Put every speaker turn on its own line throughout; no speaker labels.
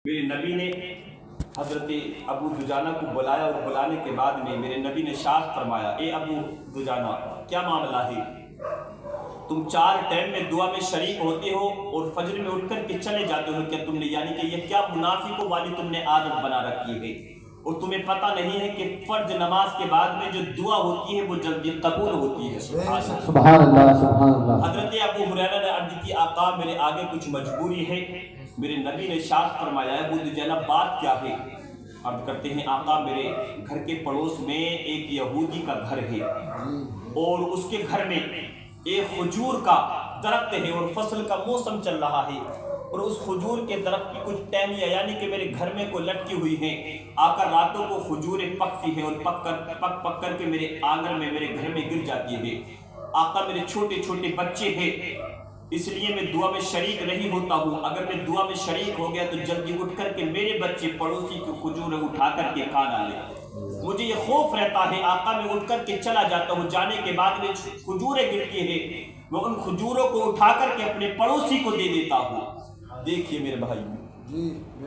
میرے نبی نے حضرت ابو دجانہ کو بلایا اور بلانے کے بعد میں میرے نبی نے شاد فرمایا، اے ابو دجانہ کیا معاملہ ہے؟ تم 4 ٹائم میں دعا میں شریک ہوتے ہو اور فجر میں اٹھ کر کے چلے جاتے ہو، کیا تم نے یعنی کہ یہ کیا منافقوں والی تم نے عادت بنا رکھی ہے اور تمہیں پتہ نہیں ہے کہ فرض نماز کے بعد میں جو دعا ہوتی ہے وہ جلدی قبول ہوتی ہے؟
سبحان اللہ سبحان اللہ۔
حضرت ابو ہریرہ نے عرض کی، آقا میرے آگے کچھ مجبوری ہے۔ میرے نبی نے ارشاد فرمایا، ابو دجانہ بات کیا ہے؟ عرض کرتے ہیں، آقا میرے گھر کے پڑوس میں ایک یہودی کا گھر ہے اور اس کے گھر میں ایک کھجور کا درخت ہے اور فصل کا موسم چل رہا ہے اور اس کھجور کے درخت کی کچھ ٹہنیاں یعنی کہ میرے گھر میں کوئی لٹکی ہوئی ہیں، آ کر راتوں کو کھجوریں پکتی ہیں اور پک کر کے میرے آنگن میں میرے گھر میں گر جاتی ہے۔ آقا میرے چھوٹے چھوٹے بچے ہیں، اس لیے میں دعا میں شریک نہیں ہوتا ہوں، اگر میں دعا میں شریک ہو گیا تو جلدی اٹھ کر کے میرے بچے پڑوسی کی کھجوریں اٹھا کر کے کھا ڈالیں۔ مجھے یہ خوف رہتا ہے، آقا میں اٹھ کر کے چلا جاتا ہوں، جانے کے بعد میں کھجوریں گرتی ہیں، میں ان کھجوروں کو اٹھا کر کے اپنے پڑوسی کو دے دیتا ہوں۔ دیکھیے میرے بھائی،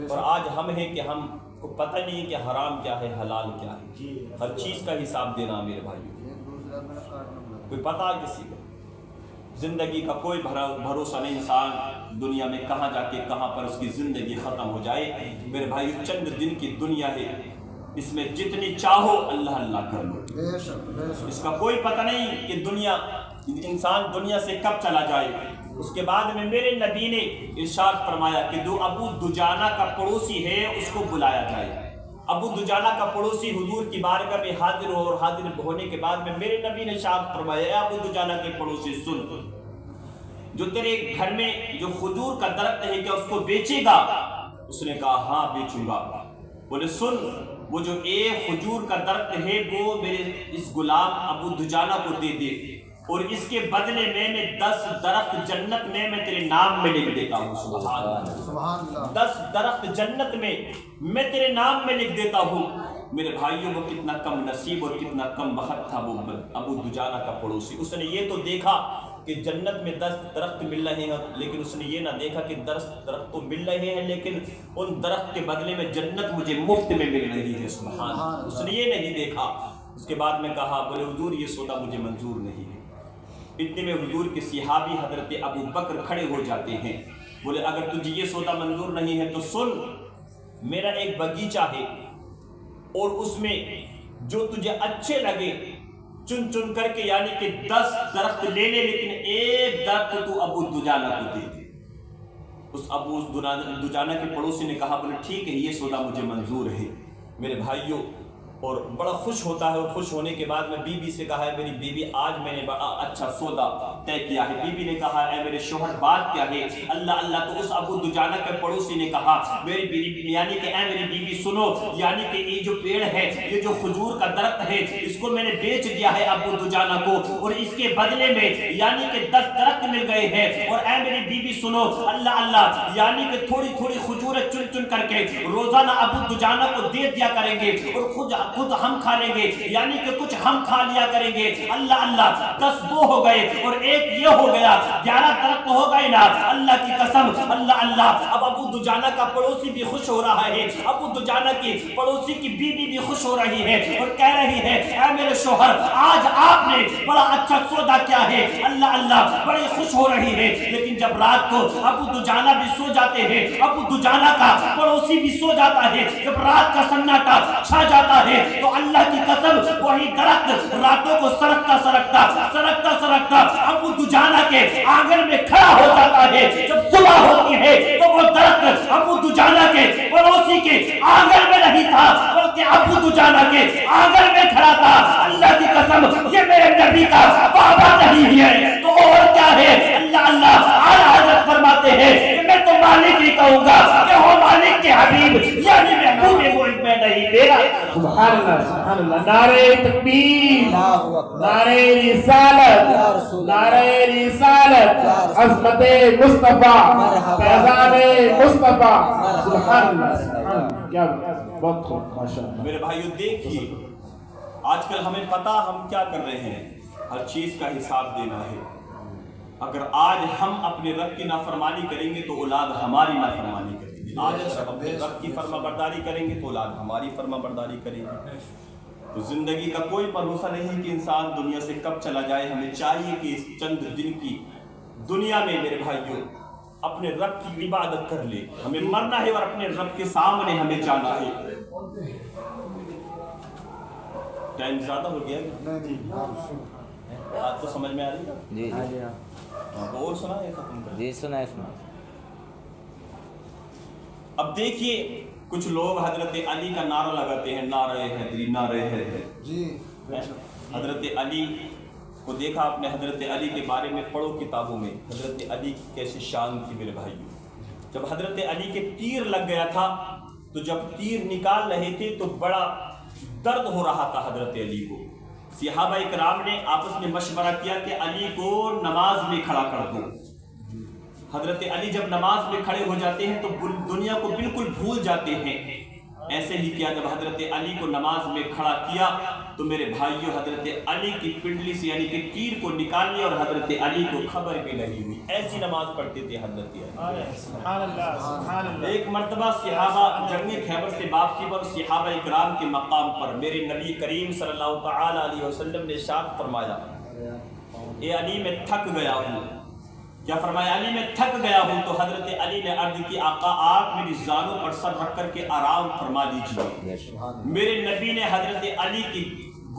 اور آج ہم ہیں کہ ہم کو پتہ نہیں کہ حرام کیا ہے حلال کیا ہے، ہر چیز کا حساب دینا میرے بھائی، کوئی پتہ کسی کو زندگی کا کوئی بھروسہ نہیں، انسان دنیا میں کہاں جا کے کہاں پر اس کی زندگی ختم ہو جائے۔ میرے بھائی چند دن کی دنیا ہے، اس میں جتنی چاہو اللہ اللہ کر لو، اس کا کوئی پتہ نہیں کہ انسان دنیا سے کب چلا جائے۔ اس کے بعد میں میرے نبی نے ارشاد فرمایا کہ جو ابو دجانہ کا پڑوسی ہے اس کو بلایا جائے۔ ابو دجانہ کا پڑوسی حضور کی بارگاہ میں حاضر ہو اور حاضر ہونے کے بعد میں میرے نبی نے ارشاد فرمایا، اے ابو دجانہ کے پڑوسی سن، جو تیرے گھر میں جو کھجور کا درخت ہے کیا اس کو بیچے گا؟ اس نے کہا ہاں بیچوں گا۔ بولے سن، وہ جو ایک کھجور کا درخت ہے وہ میرے اس غلام ابو دجانہ کو دے دے اور اس کے بدلے میں 10 درخت جنت میں تیرے نام میں لکھ دیتا ہوں۔ سبحان اللہ، 10 درخت جنت میں تیرے نام میں لکھ دیتا ہوں۔ میرے بھائیوں، وہ کتنا کم نصیب اور کتنا کم بخت تھا وہ ابو دجانہ کا پڑوسی۔ اس نے یہ تو دیکھا کہ جنت میں 10 درخت مل رہے ہیں، لیکن اس نے یہ نہ دیکھا کہ 10 درخت تو مل رہے ہیں لیکن ان درخت کے بدلے میں جنت مجھے مفت میں مل رہی ہے۔ سبحان اللہ، اس نے یہ نہیں دیکھا۔ اس کے بعد میں کہا، بولے حضور یہ سودا مجھے منظور نہیں ہے۔ اتنے میں حضور کے صحابی حضرت ابو بکر کھڑے ہو جاتے ہیں، بولے اگر تجھے یہ سودا منظور نہیں ہے تو سن، میرا ایک باغیچہ ہے اور اس میں جو تجھے اچھے لگے چن کر کے یعنی کہ 10 درخت لے لے، لیکن ایک درخت تو ابو دجانہ کو دے دے۔ اس ابو دجانہ کے پڑوسی نے کہا، بولے ٹھیک ہے یہ سودا مجھے منظور ہے۔ میرے بھائیوں، اور بڑا خوش ہوتا ہے اور خوش ہونے کے بعد میں بی بی سے کہا ہے، میری بیوی آج میں نے بڑا اچھا سودا طے کیا ہے۔ بی بی نے کہا، اے میرے شوہر بات کیا ہے؟ اللہ اللہ۔ تو اس ابو دجانہ کے پڑوسی نے کہا، میری بیوی یعنی کہ اے میری بیوی سنو، یعنی کہ یہ جو پیڑ ہے، یہ جو کھجور کا درخت ہے، اس کو میں نے بیچ دیا ہے ابو دجانہ کو اور اس کے بدلے میں یعنی کہ 10 درخت مل گئے ہیں۔ اور اے میری بیوی سنو، اللہ اللہ، یعنی کہ تھوڑی تھوڑی کھجوریں چن کر کے روزانہ ابو دجانہ کو دے دیا کریں گے اور خود ہم کھا لیں گے، یعنی کہ کچھ ہم کھا لیا کریں گے۔ اللہ اللہ، 10 وہ ہو گئے اور ایک یہ ہو گیا، 11 درخت ہو گئے نا، اللہ کی قسم۔ اللہ اللہ، اب ابو دجانہ کا پڑوسی بھی خوش ہو رہا ہے، ابو دجانہ کی پڑوسی کی بیوی بھی خوش ہو رہی ہے اور کہہ رہی ہے، اے میرے شوہر آج آپ نے بڑا اچھا سودا کیا ہے۔ اللہ اللہ، بڑی خوش ہو رہی ہے۔ لیکن جب رات کو ابو دجانہ بھی سو جاتے ہیں، ابو دجانہ کا پڑوسی بھی سو جاتا ہے، جب رات کا سناٹا چھا جاتا ہے تو اللہ کی قسم وہی درخت راتوں کو سرکتا ابو دجانہ کے آنگن میں کھڑا ہو جاتا ہے۔ جب صبح ہوتی ہے تو وہ درخت ابو دجانہ کے پڑوسی کے آنگن میں نہیں تھا بلکہ ابو دجانہ کے آنگن میں کھڑا تھا۔ اللہ کی قسم یہ میرے نبی کا وعدہ نہیں ہے تو اور کیا ہے؟ اللہ اللہ، اعلیٰ حضرت فرماتے ہیں کہ میں تو مالک ہی کہوں گا کہ وہ مالک کے حبیب یعنی محبوب ملک میں نہیں میرا۔
سبحان اللہ سبحان اللہ۔ نعرہ تکبیر، نعرہ رسالت، نعرہ رسالت، عظمت مصطفیٰ، فیضان مصطفیٰ۔ سبحان اللہ سبحان اللہ، کیا بہت خوب، ماشاءاللہ۔
میرے بھائیو دیکھیے، آج کل ہمیں پتا ہم کیا کر رہے ہیں، ہر چیز کا حساب دینا ہے۔ اگر آج ہم اپنے رب کی نافرمانی کریں گے تو اولاد ہماری نافرمانی کریں گے۔ آج اگر ہم اپنے رب کی فرما برداری کریں گے تو اولاد ہماری فرما برداری کرے گی. تو زندگی کا کوئی بھروسہ نہیں کہ انسان دنیا سے کب چلا جائے. ہمیں چاہیے کہ اس چند دن کی دنیا میں میرے بھائیوں اپنے رب کی عبادت کر لے. ہمیں مرنا ہے اور اپنے رب کے سامنے ہمیں جانا ہے. ٹائم زیادہ ہو گیا بات تو سمجھ میں آ رہی ہے؟
جی جی
اور سنا ہے ختم کر
جی سنا.
اب دیکھیے کچھ لوگ حضرت علی کا نعرہ لگاتے ہیں، نعرہ حیدری، نعرہ حیدری.
جی
حضرت علی کو دیکھا آپ نے؟ حضرت علی کے بارے میں پڑھو کتابوں میں حضرت علی کی کیسی شان تھی میرے بھائیوں. جب حضرت علی کے تیر لگ گیا تھا تو جب تیر نکال رہے تھے تو بڑا درد ہو رہا تھا حضرت علی کو. صحابہ اکرام نے آپس میں مشورہ کیا کہ علی کو نماز میں کھڑا کر دو. حضرت علی جب نماز میں کھڑے ہو جاتے ہیں تو دنیا کو بالکل بھول جاتے ہیں. ایسے ہی کیا جب حضرت علی کو نماز میں کھڑا کیا تو میرے بھائیوں حضرت علی کی پنڈلی سے یعنی کہ تیر کو نکال لیا اور حضرت علی کو خبر بھی نہیں ہوئی. ایسی نماز پڑھتے تھے حضرت علی.
سبحان اللہ سبحان اللہ.
ایک مرتبہ صحابہ جنگ خیبر سے واپسی پر صحابہ اکرام کے مقام پر میرے نبی کریم صلی اللہ تعالی علیہ وسلم نے ارشاد فرمایا، اے علی میں تھک گیا ہوں. کیا فرمایا؟ علی میں تھک گیا ہوں. تو حضرت علی نے عرض کی، آقا آپ میری زانوں پر سر رکھ کر کے آرام فرما لیجیے. میرے نبی نے حضرت علی کی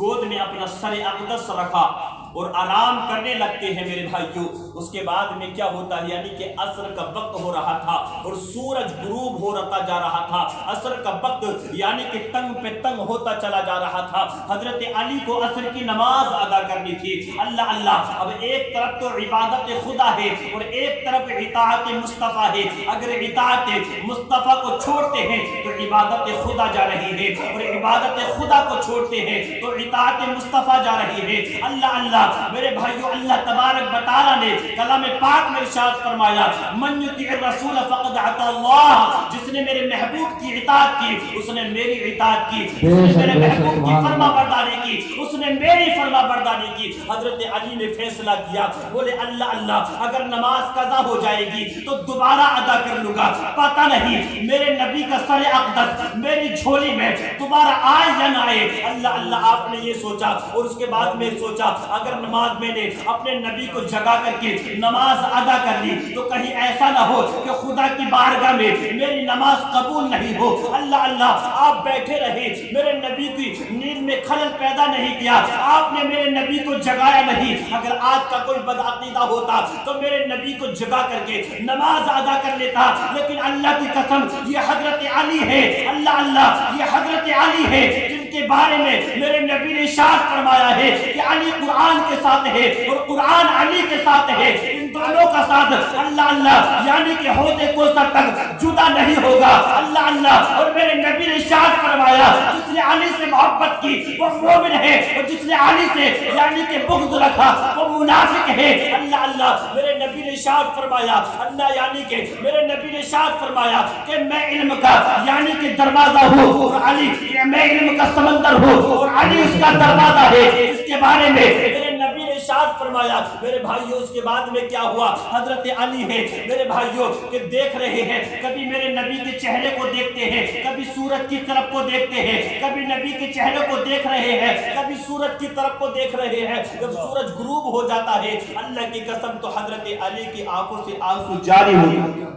گود میں اپنا سر اقدس رکھا اور آرام کرنے لگتے ہیں میرے بھائیوں. اس کے بعد میں کیا ہوتا ہے، یعنی کہ عصر کا وقت ہو رہا تھا اور سورج غروب ہو رہا جا رہا تھا. عصر کا وقت یعنی کہ تنگ پہ تنگ ہوتا چلا جا رہا تھا. حضرت علی کو عصر کی نماز ادا کرنی تھی. اللہ اللہ. اب ایک طرف تو عبادت خدا ہے اور ایک طرف اطاعت مصطفیٰ ہے. اگر اطاعت مصطفیٰ کو چھوڑتے ہیں تو عبادت خدا جا رہی ہے اور عبادت خدا کو چھوڑتے ہیں تو اطاعت مصطفیٰ جا رہی ہے. اللہ اللہ. میرے بھائیو اللہ تبارک و تعالیٰ نے کلام پاک میں ارشاد فرمایا، من یطیع الرسول فقد اطاع اللہ. جس نے میرے محبوب کی اطاعت کی اس نے میری اطاعت کی. جس نے میرے محبوب کی فرما برداری کی اس نے میری فرما برداری کی. حضرت علی نے فیصلہ کیا، بولے اللہ اللہ اگر نماز قضا ہو جائے گی تو دوبارہ ادا کر لوں گا. پتہ نہیں میرے نبی کا سر اقدس میری جھولی میں دوبارہ آئے یا نہ آئے. اللہ اللہ. آپ نے یہ سوچا اور اس کے بعد میں سوچا اگر نماز میں نے اپنے نبی کو جگا کر کے نماز ادا کر لی تو کہیں ایسا نہ ہو کہ خدا کی بارگاہ میں میری نماز قبول نہیں ہو. اللہ اللہ. آپ بیٹھے رہے، میرے نبی کی نیند میں خلل پیدا نہیں کیا، آپ نے میرے نبی کو جگایا نہیں. اگر آج کا کوئی بدعقیدہ ہوتا تو میرے نبی کو جگا کر کے نماز ادا کر لیتا. لیکن اللہ کی قسم یہ حضرت علی ہے. اللہ اللہ. یہ حضرت علی ہے جن کے بارے میں میرے نبی نے ارشاد فرمایا ہے کہ علی قرآن کے ساتھ ہے اور قرآن علی کے ساتھ ہے. ان دونوں کا ساتھ اللہ اللہ یعنی کہ ہوتے کو سب تک جدا نہیں ہوگا. اللہ اللہ. اور میرے نبی نے ارشاد فرمایا جس نے علی سے محبت کی وہ مومن ہے اور جس نے علی سے یعنی کہ بغض رکھا وہ منافق ہے. اللہ اللہ. میرے نبی نے ارشاد فرمایا اللہ یعنی کہ میرے نبی نے ارشاد فرمایا کہ میں علم کا یعنی کہ دروازہ ہوں اور علی میں علم کا سمندر ہوں اور علی اس کا دروازہ ہے. اس کے بارے میں میرے نبی نے ارشاد فرمایا. میرے بھائیوں اس کے بعد میں کیا ہوا؟ حضرت علی ہے میرے بھائیوں کہ دیکھ رہے ہیں، کبھی میرے نبی کے چہرے کو دیکھتے ہیں، کبھی سورج کی طرف کو دیکھتے ہیں، کبھی نبی کے چہرے کو دیکھ رہے ہیں، کبھی سورج کی طرف کو دیکھ رہے ہیں. جب سورج غروب ہو جاتا ہے اللہ کی قسم تو حضرت علی کی آنکھوں سے آنسو جاری ہو رہے ہیں.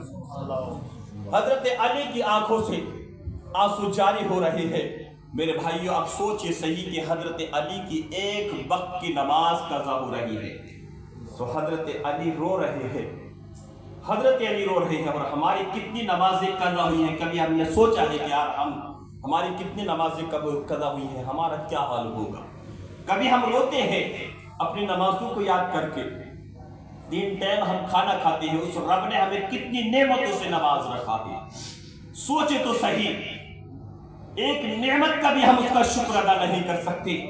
حضرت علی کی آنکھوں سے آنسو جاری ہو رہے ہیں. میرے بھائیوں آپ سوچئے صحیح کہ حضرت علی کی ایک وقت کی نماز قضا ہو رہی ہے تو حضرت علی رو رہے ہیں. حضرت علی رو رہے ہیں اور ہماری کتنی نمازیں قضا ہوئی ہیں. کبھی ہم نے سوچا ہے کہ یار ہماری کتنی نمازیں قضا ہوئی ہیں، ہمارا کیا حال ہوگا؟ کبھی ہم روتے ہیں اپنی نمازوں کو یاد کر کے. 3 ٹائم ہم کھانا کھاتے ہیں، اس رب نے ہمیں کتنی نعمتوں سے نواز رکھا ہے. سوچے تو صحیح، ایک نعمت کا بھی ہم اس کا شکر ادا نہیں کر سکتے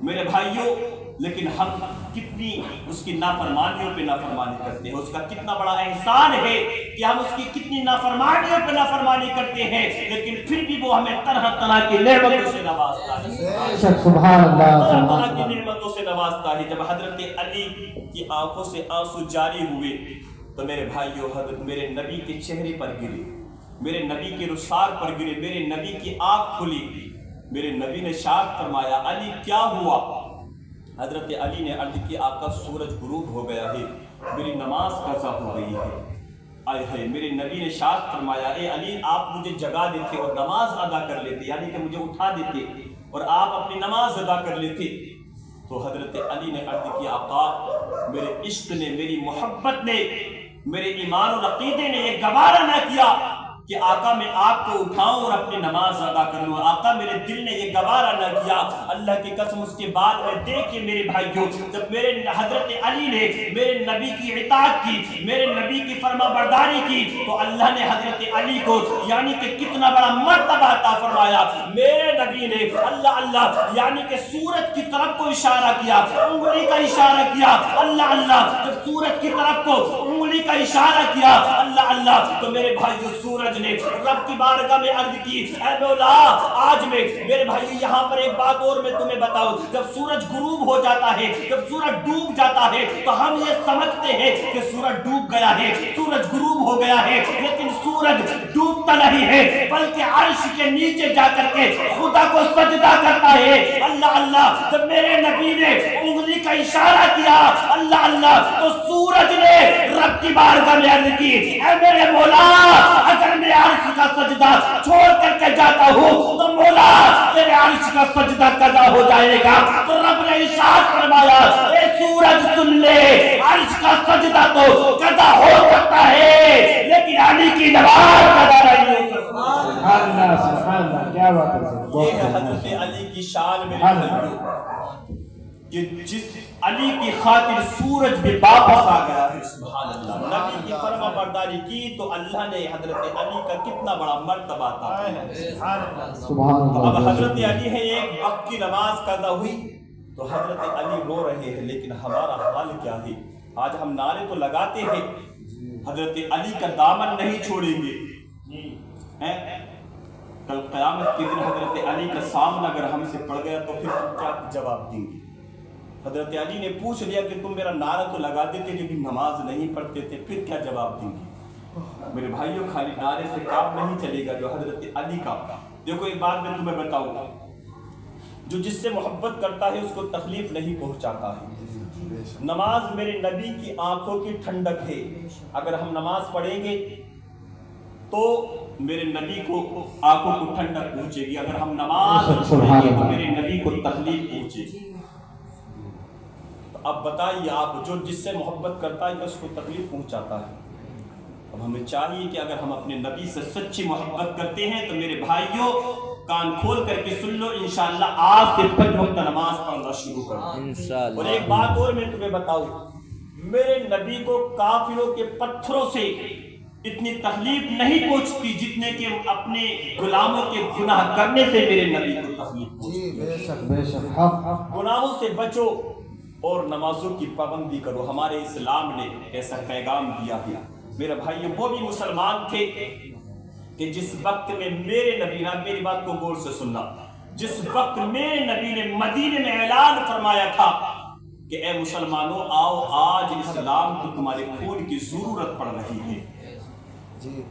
میرے بھائیوں. لیکن ہم کتنی اس کی نافرمانیوں پہ نافرمانی کرتے ہیں. اس کا کتنا بڑا احسان ہے کہ ہم اس کی کتنی نافرمانیوں پہ نافرمانی کرتے ہیں لیکن پھر بھی وہ ہمیں طرح طرح کی نعمتوں سے نوازتا ہے.
سبحان اللہ.
طرح طرح کی نعمتوں سے نوازتا ہے. جب حضرت علی کی آنکھوں سے آنسو جاری ہوئے تو میرے بھائیوں حضرت میرے نبی کے چہرے پر گرے. میرے نبی کے رخسار پر گرے، میرے نبی کی آنکھ کھلی، میرے نبی نے ارشاد فرمایا علی کیا ہوا؟ حضرت علی نے عرض کی آقا سورج غروب ہو گیا ہے، میری نماز قضا ہو گئی ہے۔ آئے ہے میرے نبی نے ارشاد فرمایا اے علی آپ مجھے جگا دیتے اور نماز ادا کر لیتے، یعنی کہ مجھے اٹھا دیتے اور آپ اپنی نماز ادا کر لیتے۔ تو حضرت علی نے عرض کی آقا میرے عشق نے، میری محبت نے، میرے ایمان اور عقیدے نے یہ گوارا نہ کیا کہ آقا میں آپ کو اٹھاؤں اور اپنی نماز ادا کر لوں، آقا میرے دل نے یہ گوارا نہ کیا۔ اللہ کی قسم اس کے بعد میں دیکھیں میرے بھائیوں، جب میرے حضرت علی نے میرے نبی کی اطاعت کی، میرے نبی کی فرما برداری کی، تو اللہ نے حضرت علی کو یعنی کہ کتنا بڑا مرتبہ عطا فرمایا۔ میرے نبی نے اللہ اللہ یعنی کہ سورج کی طرف کو اشارہ کیا، انگلی کا اشارہ کیا، اللہ اللہ جب سورج کی طرف کو انگلی کا اشارہ کیا اللہ اللہ، تو میرے بھائیوں سورج نے رب کی بارگاہ میں عرض کی اے مولا آج میں میرے بھائی یہاں پر ایک بات اور میں تمہیں بتاؤں، جب سورج غروب ہو جاتا ہے، جب سورج ڈوب جاتا ہے تو ہم یہ سمجھتے ہیں کہ سورج ڈوب گیا ہے، سورج غروب ہو گیا ہے، لیکن سورج ڈوبتا نہیں ہے بلکہ عرش کے نیچے جا کر کے خدا کو سجدہ کرتا ہے۔ اللہ اللہ جب میرے نبی نے انگلی کا اشارہ کیا اللہ اللہ تو سورج نے رب کی بارگاہ میں عرض کی اے میرے مولا اگر میں عرش کا سجدہ چھوڑ کر کے جاتا ہوں تو مولا تیرے عرش کا سجدہ قضا ہو جائے گا۔ تو رب نے ارشاد فرمایا اے سورج سن لے، عرش کا سجدہ تو قضا ہو سکتا ہے لیکن علی کی نماز قضا نہیں ہو سکتی۔
سبحان اللہ سبحان اللہ، کیا بات ہے۔
یہ ہے حضرت علی کی شان میرے بھائیوں کہ جس علی کی خاطر سورج بھی واپس آ گیا ہے۔ سبحان اللہ، نبی کی فرما برداری کی تو اللہ نے حضرت علی کا کتنا بڑا مرتبہ عطا کیا۔
سبحان
اب
اللہ۔
حضرت علی ہے ایک وقت کی نماز قضا ہوئی تو حضرت علی رو رہے ہیں، لیکن ہمارا حال کیا ہے؟ آج ہم نعرے تو لگاتے ہیں حضرت علی کا دامن نہیں چھوڑیں گے، کل قیامت کے دن حضرت علی کا سامنا اگر ہم سے پڑ گیا تو پھر ہم کیا جواب دیں گے؟ حضرت علی نے پوچھ لیا کہ تم میرا نعرہ تو لگاتے تھے لیکن نماز نہیں پڑھتے تھے، پھر کیا جواب دیں گے؟ میرے بھائیوں خالی نعرے سے کام نہیں چلے گا جو حضرت علی کا۔ دیکھو ایک بات میں تمہیں بتاؤں، جو جس سے محبت کرتا ہے اس کو تکلیف نہیں پہنچاتا ہے۔ نماز میرے نبی کی آنکھوں کی ٹھنڈک ہے، اگر ہم نماز پڑھیں گے تو میرے نبی کو آنکھوں کو ٹھنڈک پہنچے گی، اگر ہم نماز پڑھیں گے تو میرے نبی کو تکلیف پہنچے گی۔ اب بتائیے آپ جو جس سے محبت کرتا ہے اس کو تکلیف پہنچاتا ہے۔ اب ہمیں چاہیے کہ اگر ہم اپنے نبی سے سچی محبت کرتے ہیں تو میرے بھائیوں کان کھول کر کے سن لو، انشاءاللہ آج سے 5 وقت نماز پڑھنا شروع کر دو۔ اور ایک بات اور میں تمہیں بتاؤں، میرے نبی کو کافروں کے پتھروں سے اتنی تکلیف نہیں پہنچتی جتنے کہ اپنے غلاموں کے گناہ کرنے سے میرے نبی کو تکلیف پہنچتی۔
بے شک بے شک، حق۔
گناہوں سے بچو اور نمازوں کی پابندی کرو، ہمارے اسلام نے ایسا پیغام دیا ہے۔ میرے بھائیو وہ بھی مسلمان تھے کہ جس وقت میں میرے نبی نے، میری بات کو غور سے سننا، جس وقت میرے نبی نے مدینے میں اعلان فرمایا تھا کہ اے مسلمانوں آؤ آج اسلام کو تمہارے خون کی ضرورت پڑ رہی ہے،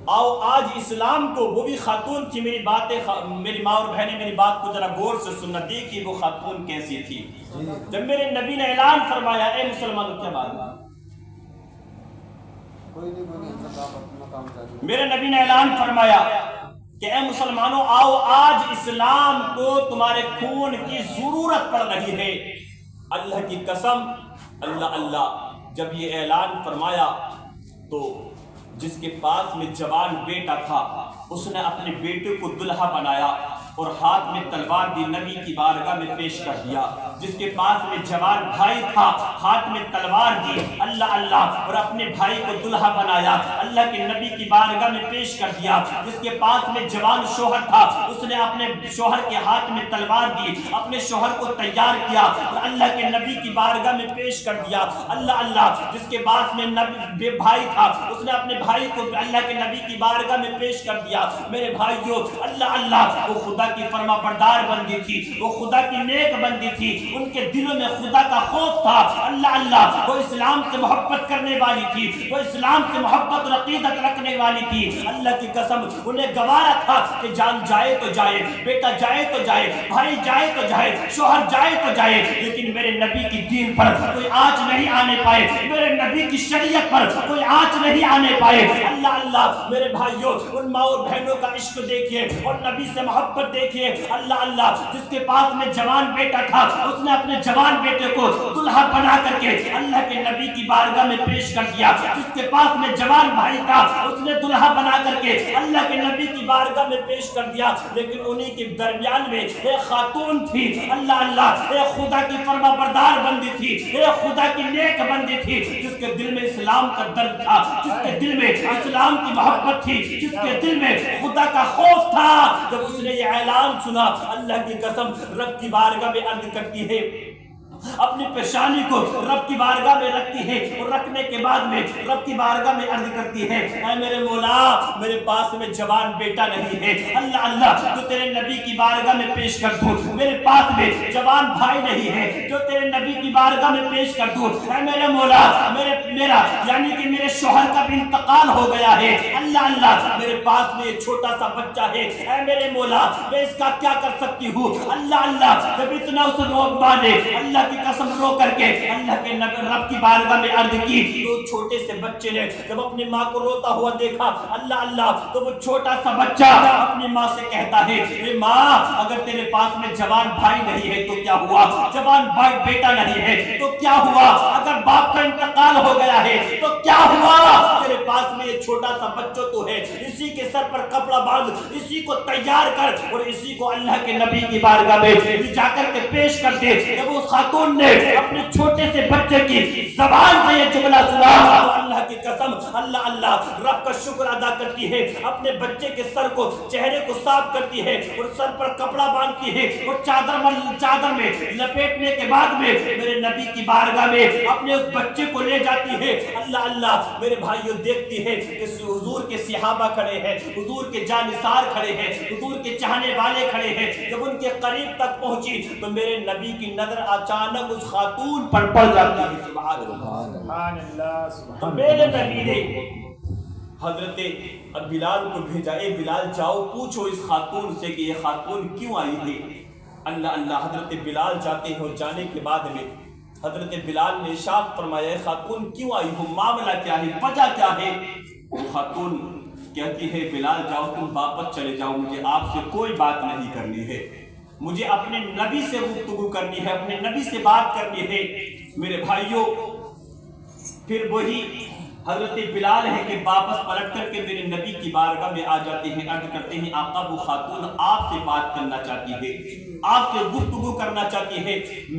آؤ آج اسلام کو، وہ بھی خاتون تھی، میری باتیں میری ماں اور بہنیں میری بات کو ذرا غور سے سننا، دیکھیے وہ خاتون کیسی تھی۔ جب میرے نبی نے اعلان فرمایا اے مسلمانوں، کیا بات ہے؟ میرے نبی نے اعلان فرمایا کہ اے مسلمانوں آؤ آج اسلام کو تمہارے خون کی ضرورت پڑ رہی ہے۔ اللہ کی قسم، اللہ اللہ جب یہ اعلان فرمایا تو جس کے پاس میں جوان بیٹا تھا اس نے اپنے بیٹے کو دلہا بنایا اور ہاتھ میں تلوار دی، نبی کی بارگاہ میں پیش کر دیا۔ جس کے پاس میں جوان بھائی تھا ہاتھ میں تلوار دی، اللہ اللہ، اور اپنے بھائی کو دلہا بنایا، اللہ کے نبی کی بارگاہ میں پیش کر دیا۔ جس کے پاس میں جوان شوہر تھا اس نے اپنے شوہر کے ہاتھ میں تلوار دی، اپنے شوہر کو تیار کیا اور اللہ کے نبی کی بارگاہ میں پیش کر دیا، اللہ اللہ۔ جس کے پاس میں بے بھائی تھا اس نے اپنے بھائی کو اللہ کے نبی کی بارگاہ میں پیش کر دیا۔ میرے بھائیوں، اللہ اللہ، وہ خدا خدا کی فرما بردار بندی تھی، وہ خدا کی نیک بندی تھی، ان کے دلوں میں خدا کا خوف تھا۔ اللہ اللہ، وہ اسلام سے محبت کرنے والی تھی، وہ اسلام سے محبت اور عقیدت رکھنے والی تھی۔ اللہ کی قسم انہیں گوارا تھا کہ جان جائے تو جائے، بیٹا جائے تو جائے، بھائی جائے تو جائے، شوہر جائے تو جائے، لیکن میرے نبی کی دین پر کوئی آنچ نہیں آنے پائے، میرے نبی کی شریعت پر کوئی آنچ نہیں آنے پائے۔ اللہ اللہ میرے بھائیوں، ان ماں اور بہنوں کا عشق دیکھیے اور نبی سے محبت دیکھیے۔ اللہ اللہ، جس کے پاس میں جوان بیٹا تھا، اس نے اپنے جوان بیٹے کو دلہا بنا کر کے اللہ کے نبی کی بارگاہ میں پیش کر دیا۔ جس کے پاس میں جوان بھائی تھا، اس نے دلہا بنا کر کے اللہ کے نبی کی بارگاہ میں پیش کر دیا، لیکن انہی کے درمیان میں ایک خاتون تھی، اللہ اللہ، ایک خدا کی فرما بردار بندی تھی، ایک خدا کی نیک بندی تھی، جس کے دل میں اسلام کا درد تھا، جس کے دل میں اسلام کی محبت تھی، جس کے دل میں خدا کا خوف تھا۔ جب اس نے یہ اعلان سنا، اللہ کی قسم رب کی بارگاہ میں عرض کرتی ہے، اپنی پیشانی کو رب کی بارگاہ میں رکھتی ہے، اور رکھنے کے بعد میں رب کی بارگاہ میں عرض کرتی ہے، اے میرے مولا، میرے پاس میں جوان بیٹا نہیں ہے، اللہ اللہ، جو تیرے نبی کی بارگاہ میں پیش کر دوں، میرے پاس میں جوان بھائی نہیں ہے جو تیرے نبی کی بارگاہ میں پیش کر دوں، اے میرے مولا، میرا یعنی کہ میرے شوہر کا بھی انتقال ہو گیا ہے، اللہ اللہ، میرے پاس میں چھوٹا سا بچہ ہے، اے میرے مولا، میں اس کا کیا کر سکتی ہوں؟ اللہ اللہ، جب اتنا اس ماں نے اللہ کی قسم رو کر کے اللہ کے رب کی بارگاہ میں عرض کی، تو چھوٹے سے بچے نے جب اپنی ماں کو روتا ہوا دیکھا، اللہ اللہ، تو وہ چھوٹا سا بچہ اپنی ماں سے کہتا ہے، اے ماں، اگر تیرے پاس میں جوان بھائی نہیں ہے تو کیا ہوا؟ جوان بھائی بیٹا نہیں ہے تو کیا ہوا؟ اگر باپ کا انتقال ہو گیا ہے تو کیا ہوا؟ تیرے پاس میں یہ چھوٹا سا بچہ تو ہے، اسی کے سر پر کپڑا باندھ، اسی کو تیار کر اور اسی کو اللہ کے نبی کی بارگاہ میں جا کر کے پیش کر دے۔ جب اس خاتون نے اپنے چھوٹے سے بچے کی زبان سے یہ جملہ سنا، تو اللہ کی قسم اللہ اللہ رب کا شکر ادا کرتی ہے، اپنے بچے کے سر کو، چہرے کو صاف کرتی ہے اور سر پر کپڑا باندھتی ہے اور چادر میں لپیٹنے کے بعد میں میرے نبی کی بارگاہ میں اپنے اس بچے کو لے جاتی ہے۔ اللہ اللہ، میرے بھائیوں، دیکھتی ہے کہ حضور کے صحابہ کھڑے ہیں، حضور کے جانثار کھڑے ہیں، حضور کے چاہنے والے کھڑے ہیں۔ جب ان کے قریب تک پہنچی تو میرے نبی کی نظر اچانک اس خاتون پر پڑ جاتی ہے۔ سبحان اللہ، تو میرے نبی نے حضرت بلال کو بھیجا، اے بلال جاؤ پوچھو اس خاتون سے کہ یہ خاتون کیوں آئی ہے۔ اللہ اللہ، حضرت بلال جاتے ہیں اور جانے کے بعد میں حضرت بلال نے ارشاد فرمایا، خاتون کیوں آئی ہو، معاملہ کیا ہے، وجہ کیا ہے؟ وہ خاتون کہتی ہے، بلال جاؤ تم واپس چلے جاؤ، مجھے آپ سے کوئی بات نہیں کرنی ہے، مجھے اپنے نبی سے گفتگو کرنی ہے، اپنے نبی سے بات کرنی ہے۔ میرے بھائیوں، پھر وہی حضرت بلال ہے کہ واپس پلٹ کر کے میرے نبی کی بارگاہ میں آ جاتے ہیں، عرض کرتے ہیں، آقا وہ خاتون آپ سے بات کرنا چاہتی ہے، آپ سے گفتگو کرنا چاہتی ہے۔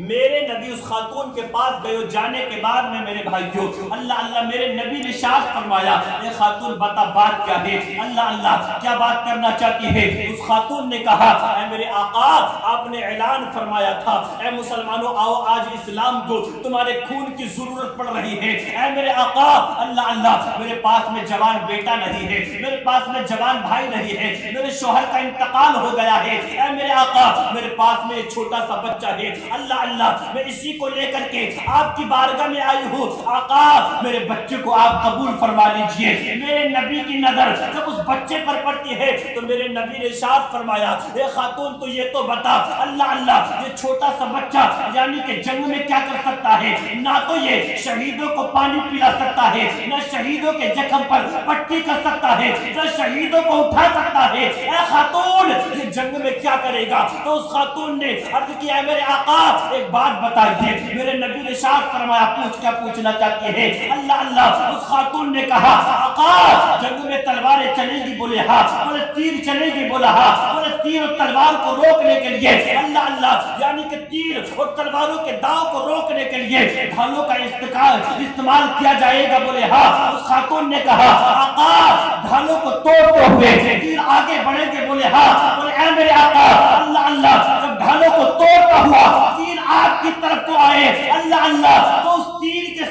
میرے نبی اس خاتون کے پاس گئے، جانے کے بعد میں میرے بھائیوں، اللہ اللہ، میرے نبی نے ارشاد فرمایا، اے خاتون بتا بات کیا ہے؟ اللہ اللہ، کیا بات کرنا چاہتی ہے؟ اس خاتون نے کہا، اے میرے آقا، آپ نے اعلان فرمایا تھا، اے مسلمانوں آؤ آج اسلام کو، تمہارے خون کی ضرورت پڑ رہی ہے۔ اے میرے آقا، اللہ اللہ، میرے پاس میں جوان بیٹا نہیں ہے، میرے پاس میں جوان بھائی نہیں ہے، میرے شوہر کا انتقال ہو گیا ہے، اے میرے آقا، میرے پاس میں ایک چھوٹا سا بچہ ہے، اللہ اللہ، میں اسی کو لے کر کے آپ کی بارگاہ میں آئی ہوں، آقا میرے بچے کو آپ قبول فرما لیجئے۔ میرے نبی کی نظر جب اس بچے پر پڑتی ہے تو میرے نبی نے ارشاد فرمایا، اے خاتون تو یہ تو بتا، اللہ اللہ، یہ چھوٹا سا بچہ یعنی کہ جنگ میں کیا کر سکتا ہے؟ نہ تو یہ شہیدوں کو پانی پلا سکتا ہے، نہ شہیدوں کے زخم پر پٹی کر سکتا ہے، نہ شہیدوں کو اٹھا سکتا ہے، اے خاتون یہ جنگ میں کیا کرے گا؟ تو اس خاتون نے عرض کیا، اے میرے آقا ایک بات بتائیے۔ میرے نبی نے ارشاد فرمایا، پوچھ کیا پوچھنا چاہتی ہے؟ اللہ اللہ، اس خاتون نے کہا، آقا جنگ میں تلواریں چلے گی؟ بولے ہاں۔ بولے تیر چلے گی؟ بولا ہاں۔ بولے تیر اور تلوار کو روکنے کے لیے، اللہ اللہ، یعنی کہ تیر اور تلواروں کے داؤ کو روکنے کے لیے ڈھالوں کا استعمال کیا جائے گا؟ بولے ہاں۔ اس خاتون نے کہا، آقا ڈھالوں کو توڑتے ہوئے تیر آگے بڑھیں گے؟ بولے ہاں۔ بولے اے میرے آقا، اللہ اللہ، جب ڈھالوں کو توڑتا ہوا تیر آپ کی طرف کو آئے، اللہ اللہ، تو اس تیر کے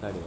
12